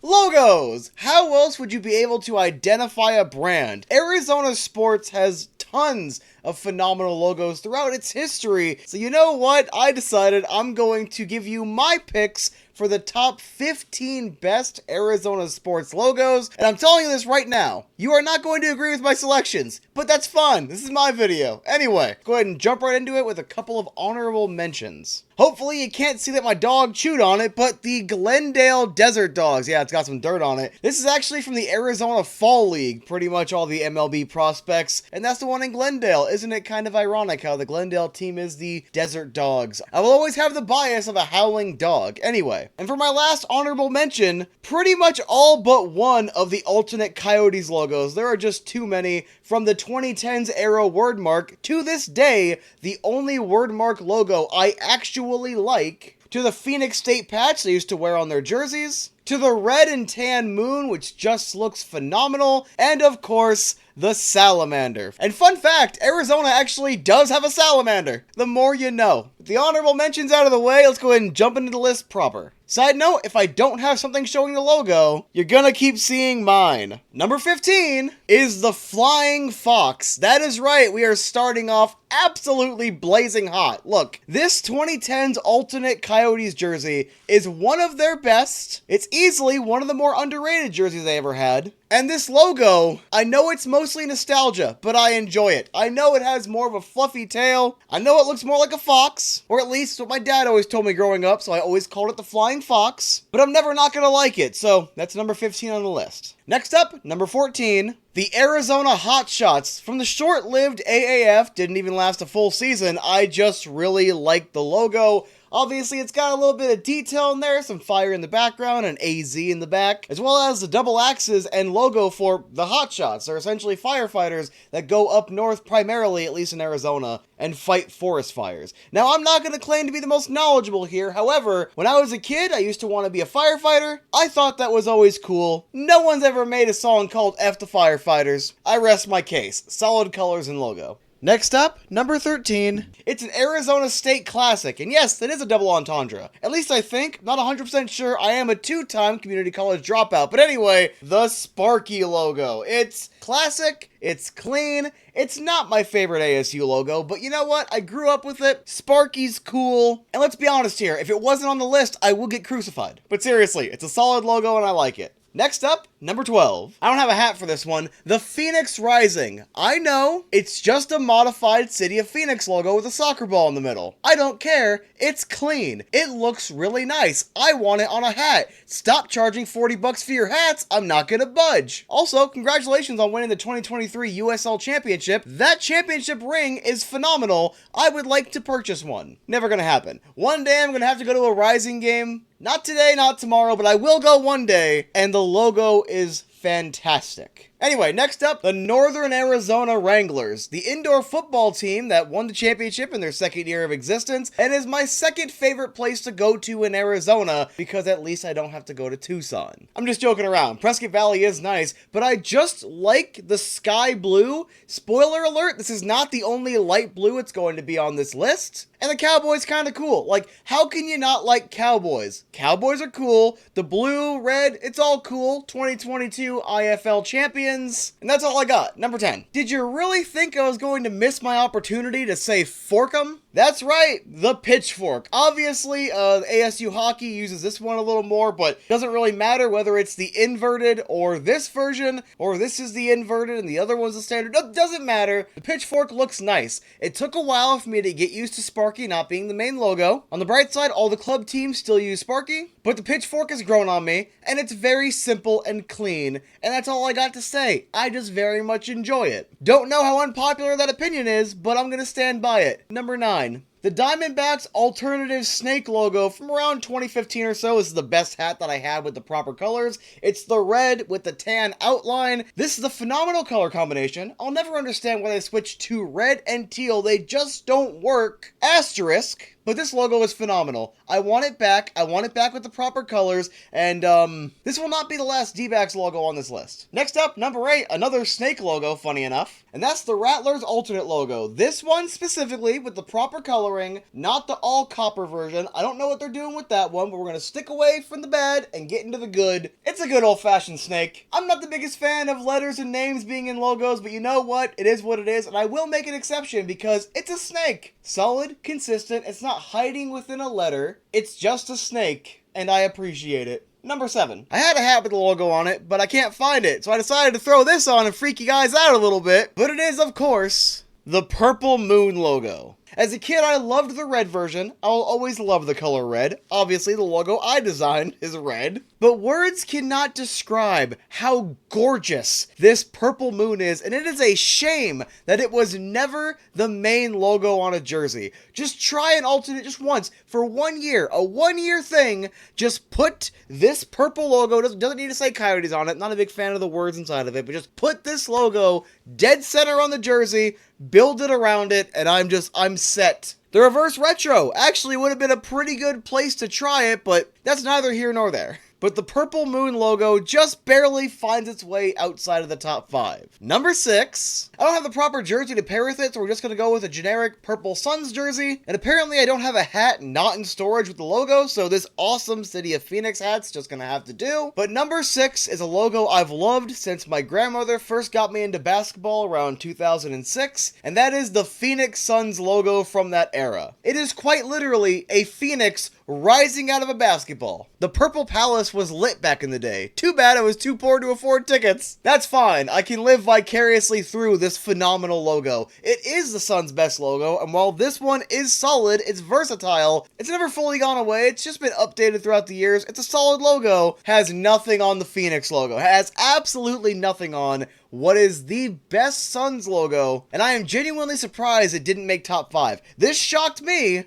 Logos! How else would you be able to identify a brand? Arizona Sports has tons of phenomenal logos throughout its history. So you know what? I decided I'm going to give you my picks for the top 15 best Arizona sports logos. And I'm telling you this right now. You are not going to agree with my selections, but that's fun. This is my video. Anyway, go ahead and jump right into it with a couple of honorable mentions. Hopefully you can't see that my dog chewed on it, but the Glendale Desert Dogs. Yeah, it's got some dirt on it. This is actually from the Arizona Fall League, pretty much all the MLB prospects, and that's the one in Glendale. Isn't it kind of ironic how the Glendale team is the Desert Dogs? I will always have the bias of a howling dog. Anyway, and for my last honorable mention, pretty much all but one of the alternate Coyotes logos. There are just too many. From the 2010s era wordmark to this day, the only wordmark logo I actually like, to the Phoenix State patch they used to wear on their jerseys, to the red and tan moon, which just looks phenomenal, and of course, the salamander. And fun fact, Arizona actually does have a salamander. The more you know. With the honorable mentions out of the way, let's go ahead and jump into the list proper. Side note, if I don't have something showing the logo, you're gonna keep seeing mine. Number 15 is the Flying Fox. That is right, we are starting off absolutely blazing hot. Look, this 2010s alternate Coyotes jersey is one of their best. It's easily one of the more underrated jerseys they ever had. And this logo, I know it's mostly nostalgia, but I enjoy it. I know it has more of a fluffy tail. I know it looks more like a fox, or at least what my dad always told me growing up, so I always called it the Flying Fox. But I'm never not gonna like it, so that's number 15 on the list. Next up, number 14, the Arizona Hotshots. From the short-lived AAF, didn't even last a full season, I just really like the logo. Obviously, it's got a little bit of detail in there, some fire in the background, and AZ in the back, as well as the double axes and logo for the Hotshots. They're essentially firefighters that go up north primarily, at least in Arizona, and fight forest fires. Now, I'm not going to claim to be the most knowledgeable here. However, when I was a kid, I used to want to be a firefighter. I thought that was always cool. No one's ever made a song called F the Firefighters. I rest my case. Solid colors and logo. Next up, number 13. It's an Arizona State classic, and yes, it is a double entendre. At least I think. Not 100% sure. I am a two-time community college dropout. But anyway, the Sparky logo. It's classic, it's clean, it's not my favorite ASU logo, but you know what? I grew up with it. Sparky's cool. And let's be honest here, if it wasn't on the list, I will get crucified. But seriously, it's a solid logo and I like it. Next up, number 12. I don't have a hat for this one. The Phoenix Rising. I know, it's just a modified City of Phoenix logo with a soccer ball in the middle. I don't care. It's clean. It looks really nice. I want it on a hat. Stop charging $40 for your hats. I'm not gonna budge. Also, congratulations on winning the 2023 USL Championship. That championship ring is phenomenal. I would like to purchase one. Never gonna happen. One day I'm gonna have to go to a Rising game. Not today, not tomorrow, but I will go one day, and the logo is fantastic. Anyway, next up, the Northern Arizona Wranglers, the indoor football team that won the championship in their second year of existence, and is my second favorite place to go to in Arizona, because at least I don't have to go to Tucson. I'm just joking around. Prescott Valley is nice, but I just like the sky blue. Spoiler alert, this is not the only light blue it's going to be on this list. And the Cowboys kind of cool. Like, how can you not like Cowboys? Cowboys are cool. The blue, red, it's all cool. 2022 IFL champions. And that's all I got. Number 10. Did you really think I was going to miss my opportunity to say Forkum? That's right, the Pitchfork. Obviously, ASU Hockey uses this one a little more, but it doesn't really matter whether it's the inverted or this version, or this is the inverted and the other one's the standard. It doesn't matter. The Pitchfork looks nice. It took a while for me to get used to Sparky not being the main logo. On the bright side, all the club teams still use Sparky, but the Pitchfork has grown on me, and it's very simple and clean, and that's all I got to say. I just very much enjoy it. Don't know how unpopular that opinion is, but I'm gonna stand by it. Number 9. The Diamondbacks alternative snake logo from around 2015 or so. This is the best hat that I had with the proper colors. It's the red with the tan outline. This is a phenomenal color combination. I'll never understand why they switched to red and teal. They just don't work. Asterisk. but this logo is phenomenal. I want it back. I want it back with the proper colors, and this will not be the last D-backs logo on this list. Next up, number 8, another snake logo, funny enough, and that's the Rattlers alternate logo. This one specifically with the proper coloring, not the all copper version. I don't know what they're doing with that one, but we're gonna stick away from the bad and get into the good. It's a good old-fashioned snake. I'm not the biggest fan of letters and names being in logos, but you know what? It is what it is, and I will make an exception because it's a snake. Solid, consistent, it's not hiding within a letter. It's just a snake, and I appreciate it. Number 7. I had a hat with the logo on it, but I can't find it, so I decided to throw this on and freak you guys out a little bit. But it is, of course, the Purple Moon logo. As a kid, I loved the red version. I'll always love the color red. Obviously, the logo I designed is red. But words cannot describe how gorgeous this purple moon is, and it is a shame that it was never the main logo on a jersey. Just try and alternate just once for 1 year, a 1-year thing. Just put this purple logo, doesn't need to say Coyotes on it, not a big fan of the words inside of it, but just put this logo dead center on the jersey, build it around it, and I'm set. The reverse retro actually would have been a pretty good place to try it, but that's neither here nor there. But the Purple Moon logo just barely finds its way outside of the top 5. Number 6. I don't have the proper jersey to pair with it, so we're just going to go with a generic Purple Suns jersey. And apparently I don't have a hat not in storage with the logo, so this awesome City of Phoenix hat's just going to have to do. But number 6 is a logo I've loved since my grandmother first got me into basketball around 2006, and that is the Phoenix Suns logo from that era. It is quite literally a phoenix rising out of a basketball. The Purple Palace was lit back in the day. Too bad I was too poor to afford tickets. That's fine. I can live vicariously through this phenomenal logo. It is the Suns' best logo, and while this one is solid, it's versatile, it's never fully gone away. It's just been updated throughout the years. It's a solid logo. Has nothing on the Phoenix logo. Has absolutely nothing on what is the best Suns logo, and I am genuinely surprised it didn't make top 5. This shocked me.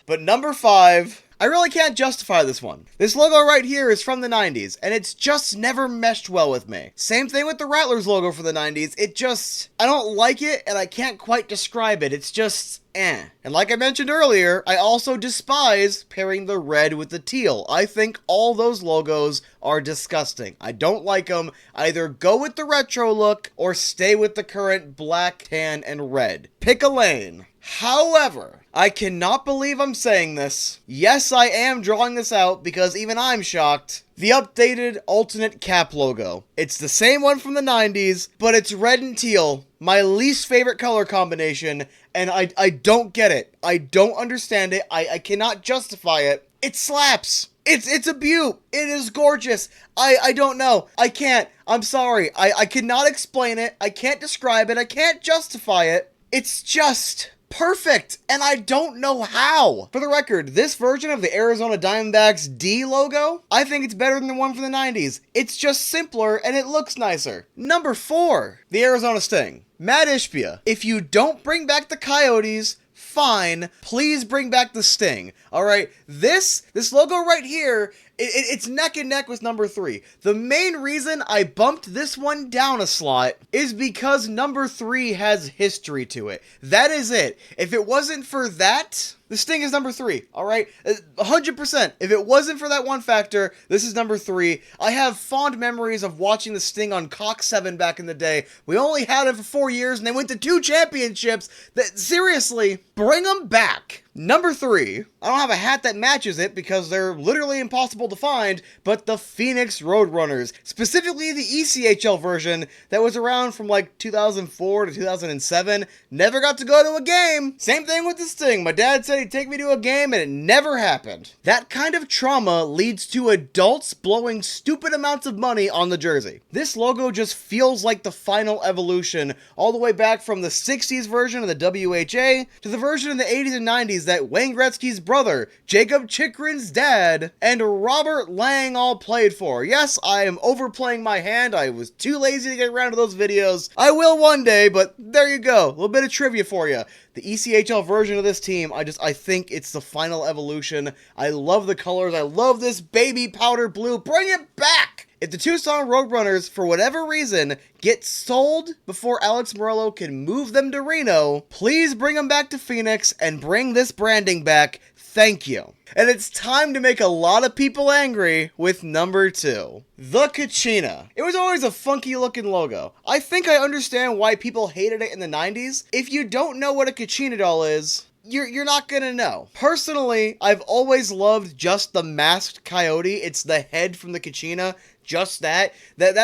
But number 5, I really can't justify this one. This logo right here is from the 90s, and it's just never meshed well with me. Same thing with the Rattlers logo for the 90s. I don't like it, and I can't quite describe it. It's just, eh. And like I mentioned earlier, I also despise pairing the red with the teal. I think all those logos are disgusting. I don't like them. Either go with the retro look, or stay with the current black, tan, and red. Pick a lane. However, I cannot believe I'm saying this. Yes, I am drawing this out because even I'm shocked. The updated alternate cap logo. It's the same one from the 90s, but it's red and teal. My least favorite color combination, and I don't get it. I don't understand it. I cannot justify it. It slaps. It's a beaut. It is gorgeous. I don't know. I can't. I'm sorry. I cannot explain it. I can't describe it. I can't justify it. It's just perfect, and I don't know how. For the record, this version of the Arizona Diamondbacks D logo, I think it's better than the one from the 90s. It's just simpler, and it looks nicer. Number 4, the Arizona Sting. Matt Ishbia, if you don't bring back the Coyotes, fine, please bring back the Sting. Alright, this logo right here, it's neck and neck with number 3. The main reason I bumped this one down a slot is because number 3 has history to it. That is it. If it wasn't for that, the Sting is number 3, alright? 100%. If it wasn't for that one factor, this is number 3. I have fond memories of watching the Sting on Cox 7 back in the day. We only had it for 4 years, and they went to 2 championships. Seriously, bring them back. Number 3, I don't have a hat that matches it because they're literally impossible to find, but the Phoenix Roadrunners, specifically the ECHL version that was around from like 2004 to 2007, never got to go to a game. Same thing with the Sting. My dad said he'd take me to a game and it never happened. That kind of trauma leads to adults blowing stupid amounts of money on the jersey. This logo just feels like the final evolution, all the way back from the 60s version of the WHA to the version in the 80s and 90s that Wayne Gretzky's brother, Jacob Chychrun's dad, and Robert Lang all played for. Yes, I am overplaying my hand. I was too lazy to get around to those videos. I will one day, but there you go. A little bit of trivia for you. The ECHL version of this team, I think it's the final evolution. I love the colors. I love this baby powder blue. Bring it back! If the Tucson Roadrunners, for whatever reason, get sold before Alex Morello can move them to Reno, please bring them back to Phoenix and bring this branding back. Thank you. And it's time to make a lot of people angry with number 2. The Kachina. It was always a funky looking logo. I think I understand why people hated it in the 90s. If you don't know what a Kachina doll is, you're not gonna know. Personally, I've always loved just the masked coyote. It's the head from the Kachina. Just that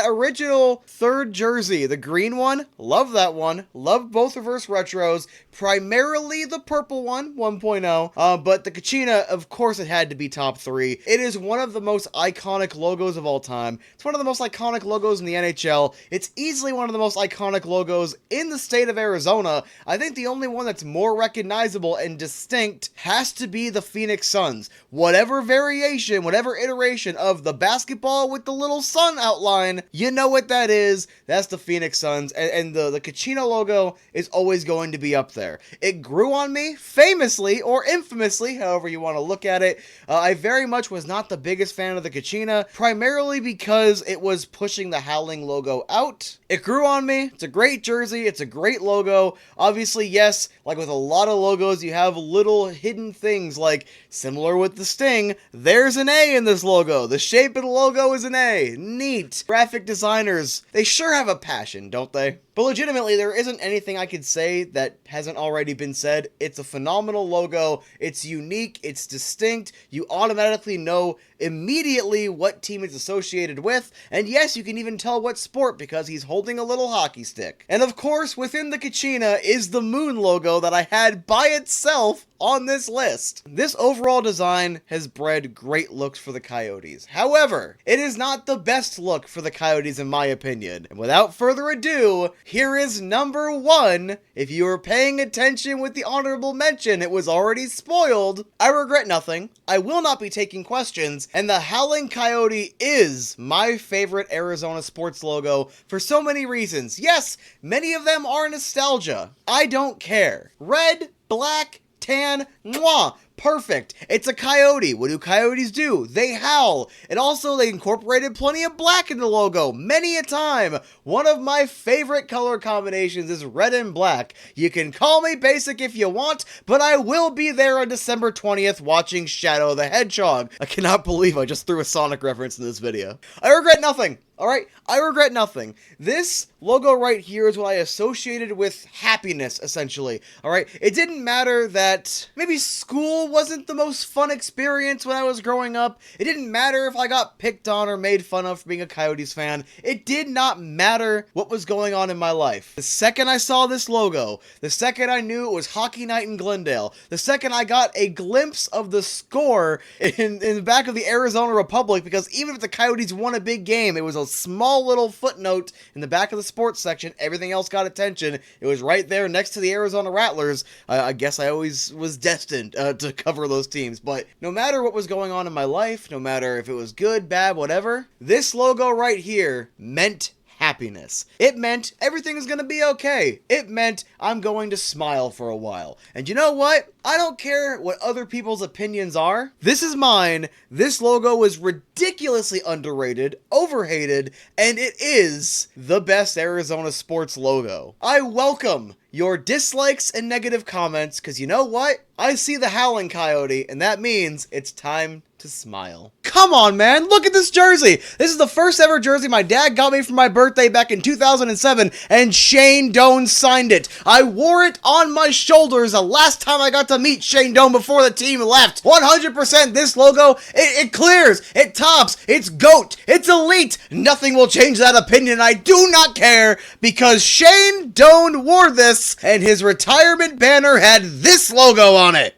original third jersey, the green one, love that one. Love both reverse retros, primarily the purple one, 1.0. But the Kachina, of course, it had to be top 3. It is one of the most iconic logos of all time. It's one of the most iconic logos in the NHL. It's easily one of the most iconic logos in the state of Arizona. I think the only one that's more recognizable and distinct has to be the Phoenix Suns. Whatever variation, whatever iteration of the basketball with the little sun outline, you know what that is. That's the Phoenix Suns, and the Kachina logo is always going to be up there. It grew on me, famously or infamously, however you want to look at it. I very much was not the biggest fan of the Kachina, primarily because it was pushing the Howling logo out. It grew on me. It's a great jersey. It's a great logo. Obviously, yes, like with a lot of logos, you have little hidden things, like similar with the Sting, there's an A in this logo. The shape of the logo is an A. Neat. Graphic designers, they sure have a passion, don't they? But legitimately, there isn't anything I could say that hasn't already been said. It's a phenomenal logo. It's unique. It's distinct. You automatically know immediately what team it's associated with. And yes, you can even tell what sport because he's holding a little hockey stick. And of course, within the Kachina is the moon logo that I had by itself on this list. This overall design has bred great looks for the Coyotes. However, it is not the best look for the Coyotes in my opinion. And without further ado, here is number 1. If you were paying attention with the honorable mention, it was already spoiled. I regret nothing. I will not be taking questions. And the Howling Coyote is my favorite Arizona sports logo for so many reasons. Yes, many of them are nostalgia. I don't care. Red, black, tan, mwah, perfect. It's a coyote. What do coyotes do? They howl. And also they incorporated plenty of black in the logo, many a time. One of my favorite color combinations is red and black. You can call me basic if you want, but I will be there on December 20th watching Shadow the Hedgehog. I cannot believe I just threw a Sonic reference in this video. I regret nothing. Alright, I regret nothing. This logo right here is what I associated with happiness, essentially. Alright, it didn't matter that maybe school wasn't the most fun experience when I was growing up. It didn't matter if I got picked on or made fun of for being a Coyotes fan. It did not matter what was going on in my life. The second I saw this logo, the second I knew it was hockey night in Glendale, the second I got a glimpse of the score in the back of the Arizona Republic, because even if the Coyotes won a big game, it was a small little footnote in the back of the sports section. Everything else got attention. It was right there next to the Arizona Rattlers. I guess I always was destined to cover those teams. But no matter what was going on in my life, no matter if it was good, bad, whatever, this logo right here meant happiness. It meant everything is going to be okay. It meant I'm going to smile for a while. And you know what? I don't care what other people's opinions are. This is mine. This logo is ridiculously underrated, overhated, and it is the best Arizona sports logo. I welcome your dislikes and negative comments, because you know what? I see the Howling Coyote, and that means it's time to smile. Come on, man. Look at this jersey. This is the first ever jersey my dad got me for my birthday back in 2007, and Shane Doan signed it. I wore it on my shoulders the last time I got to meet Shane Doan before the team left. 100% this logo, it clears, it tops, it's GOAT, it's elite. Nothing will change that opinion. I do not care, because Shane Doan wore this, and his retirement banner had this logo on it.